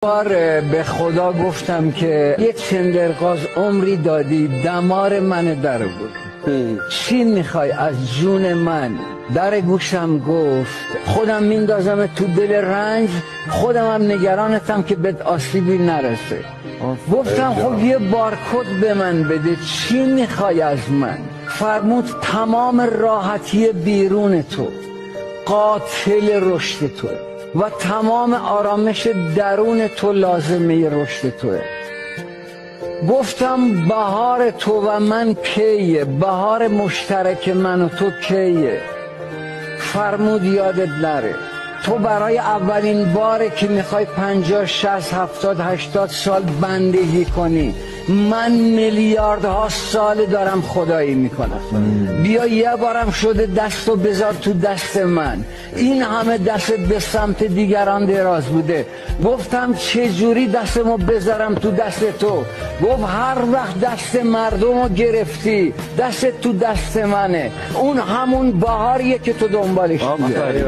بار به خدا گفتم که یه چندرغاز عمری دادی دمار من در بود. چی میخوای از جون من؟ در گوشم گفت خودم میندازم تو دل رنج، خودم هم نگرانتم که بهت آسیبی نرسه. گفتم خب یه بارکد به من بده، چی میخوای از من؟ فرمود تمام راحتی بیرون تو قاتل رشد تو و تمام آرامش درون تو لازمه رشد توه. گفتم بهار تو و من کیه؟ بهار مشترک من و تو کیه؟ فرمود یادت نره تو برای اولین باره که میخوای 50 60 70 80 سال بندگی کنی، من میلیاردها سال دارم خدایی میکنم. بیا یه بارم شده دستو بذار تو دست من، این همه دست به سمت دیگران دراز بوده. گفتم چجوری دستمو بذارم تو دست تو؟ گفت هر وقت دست مردمو گرفتی دست تو دست منه، اون همون بهاریه که تو دنبالش می‌گردی.